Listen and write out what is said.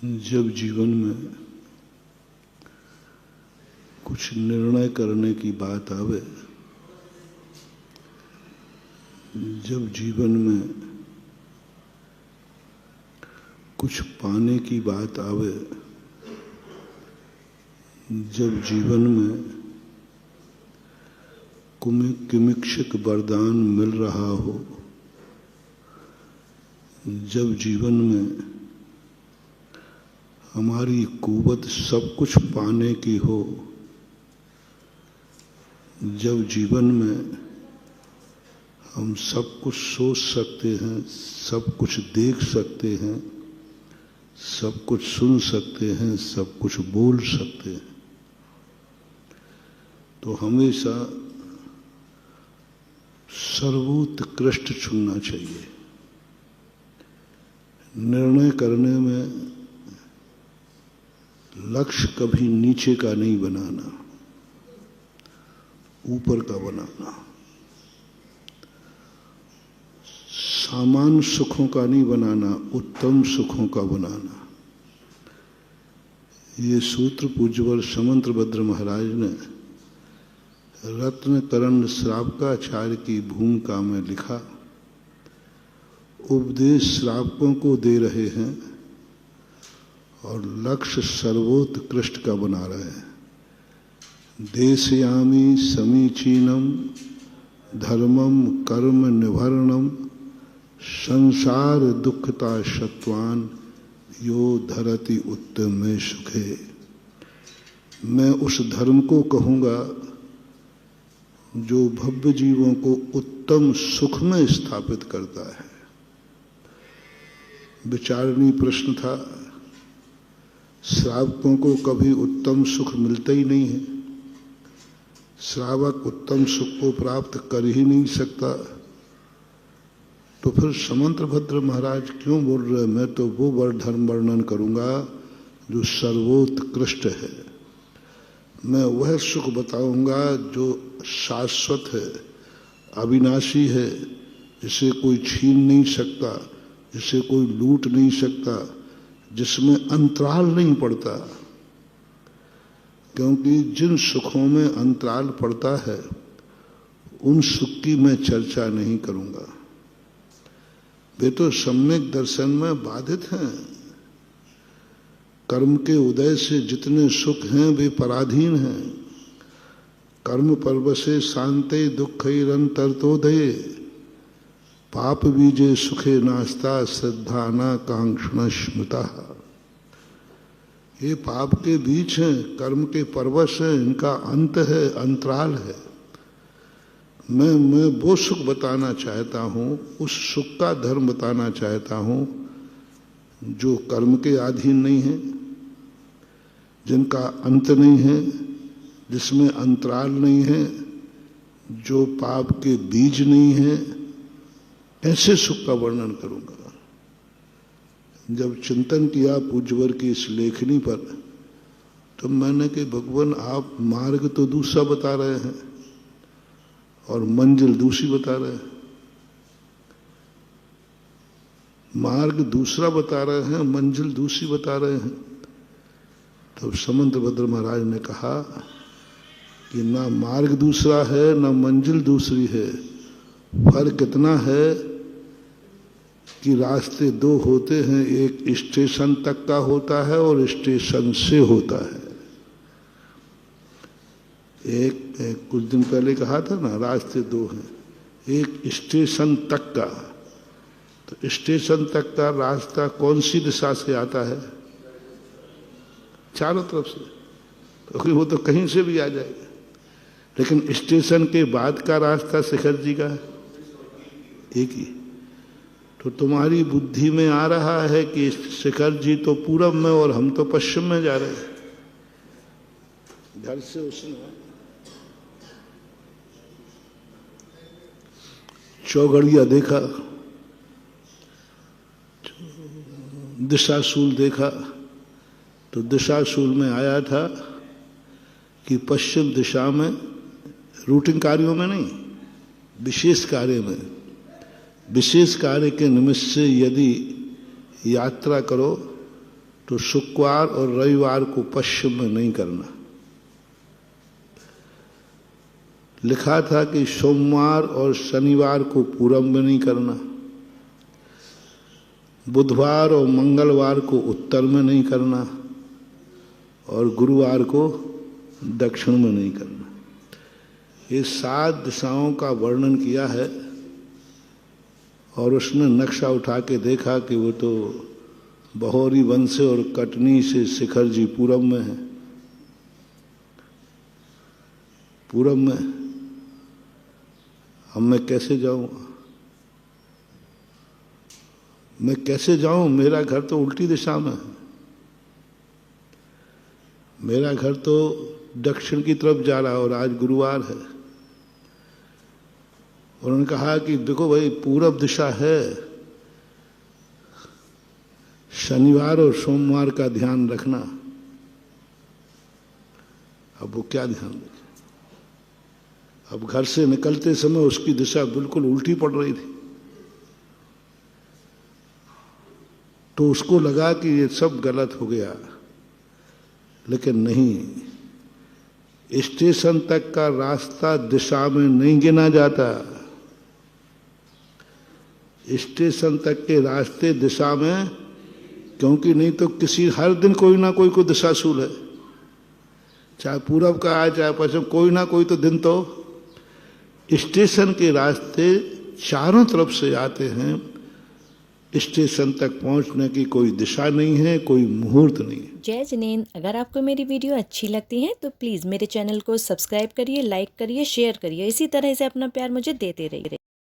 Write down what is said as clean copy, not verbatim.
जब जीवन में कुछ निर्णय करने की बात आवे, जब जीवन में कुछ पाने की बात आवे, जब जीवन में किमिक्षक वरदान मिल रहा हो, जब जीवन में हमारी कुव्वत सब कुछ पाने की हो, जब जीवन में हम सब कुछ सोच सकते हैं, सब कुछ देख सकते हैं, सब कुछ सुन सकते हैं, सब कुछ बोल सकते हैं, तो हमेशा सर्वोत्कृष्ट चुनना चाहिए। निर्णय करने में लक्ष्य कभी नीचे का नहीं बनाना, ऊपर का बनाना। सामान्य सुखों का नहीं बनाना, उत्तम सुखों का बनाना। ये सूत्र पूज्यवर समंतभद्र महाराज ने रत्नकरण श्रावकाचार्य की भूमिका में लिखा। उपदेश श्रावकों को दे रहे हैं और लक्ष्य सर्वोत्कृष्ट का बना रहे हैं। देशयामी समीचीनम धर्मम कर्म निभरणम संसार दुखता शत्वान यो धरति उत्तम सुखे। मैं उस धर्म को कहूँगा जो भव्य जीवों को उत्तम सुख में स्थापित करता है। विचारणीय प्रश्न था, श्रावकों को कभी उत्तम सुख मिलता ही नहीं है, श्रावक उत्तम सुख को प्राप्त कर ही नहीं सकता, तो फिर समंतभद्र महाराज क्यों बोल रहे, मैं तो वो धर्म वर्णन करूंगा जो सर्वोत्कृष्ट है। मैं वह सुख बताऊंगा जो शाश्वत है, अविनाशी है, जिसे कोई छीन नहीं सकता, जिसे कोई लूट नहीं सकता, जिसमें अंतराल नहीं पड़ता। क्योंकि जिन सुखों में अंतराल पड़ता है उन सुख की मैं चर्चा नहीं करूंगा। वे तो सम्यक दर्शन में बाधित हैं। कर्म के उदय से जितने सुख हैं वे पराधीन हैं। कर्म परवशे शांते दुःखैरंतर्तोदये पाप बीजे सुखे नास्ता श्रद्धाना कांक्षण स्मृता। ये पाप के बीच हैं, कर्म के परवश हैं, इनका अंत है, अंतराल है। मैं वो सुख बताना चाहता हूँ, उस सुख का धर्म बताना चाहता हूँ जो कर्म के अधीन नहीं है, जिनका अंत नहीं है, जिसमें अंतराल नहीं है, जो पाप के बीज नहीं है, ऐसे सुख का वर्णन करूंगा। जब चिंतन किया पूज्यवर की इस लेखनी पर, तो मैंने कि भगवान आप मार्ग तो दूसरा बता रहे हैं और मंजिल दूसरी बता रहे हैं। मार्ग दूसरा बता रहे हैं, मंजिल दूसरी बता रहे हैं। तो समंतभद्र महाराज ने कहा कि ना मार्ग दूसरा है ना मंजिल दूसरी है। फर्क इतना है कि रास्ते दो होते हैं, एक स्टेशन तक का होता है और स्टेशन से होता है। एक कुछ दिन पहले कहा था ना, रास्ते दो हैं, एक स्टेशन तक का। तो स्टेशन तक का रास्ता कौन सी दिशा से आता है? चारों तरफ से, क्योंकि वो तो कहीं से भी आ जाएगा। लेकिन स्टेशन के बाद का रास्ता शिखर जी का है एक ही। तो तुम्हारी बुद्धि में आ रहा है कि शिखर जी तो पूरब में और हम तो पश्चिम में जा रहे हैं। घर से उसने चौघड़िया देखा, दिशाशूल देखा, तो दिशाशूल में आया था कि पश्चिम दिशा में, रूटिंग कार्यों में नहीं, विशेष कार्य में, विशेष कार्य के निमित्त से यदि यात्रा करो तो शुक्रवार और रविवार को पश्चिम में नहीं करना। लिखा था कि सोमवार और शनिवार को पूरब में नहीं करना, बुधवार और मंगलवार को उत्तर में नहीं करना और गुरुवार को दक्षिण में नहीं करना। ये 7 दिशाओं का वर्णन किया है और उसने नक्शा उठा के देखा कि वो तो बहोरी वन से और कटनी से शिखर जी पूरब में है, पूरब में। अब मैं कैसे जाऊंगा, मैं कैसे जाऊं? मेरा घर तो उल्टी दिशा में है, मेरा घर तो दक्षिण की तरफ जा रहा है और आज गुरुवार है। उन्होंने कहा कि देखो भाई, पूरब दिशा है, शनिवार और सोमवार का ध्यान रखना। अब वो क्या ध्यान रखे? अब घर से निकलते समय उसकी दिशा बिल्कुल उल्टी पड़ रही थी, तो उसको लगा कि ये सब गलत हो गया, लेकिन नहीं। स्टेशन तक का रास्ता दिशा में नहीं गिना जाता, स्टेशन तक के रास्ते दिशा में, क्योंकि नहीं तो हर दिन कोई ना कोई को दिशाशूल है, चाहे पूरब का आए चाहे पश्चिम, कोई ना कोई तो दिन तो स्टेशन के रास्ते चारों तरफ से आते हैं। स्टेशन तक पहुंचने की कोई दिशा नहीं है, कोई मुहूर्त नहीं है। जय जिनेंद्र, अगर आपको मेरी वीडियो अच्छी लगती है तो प्लीज़ मेरे चैनल को सब्सक्राइब करिए, लाइक करिए, शेयर करिए। इसी तरह से अपना प्यार मुझे देते रहिए।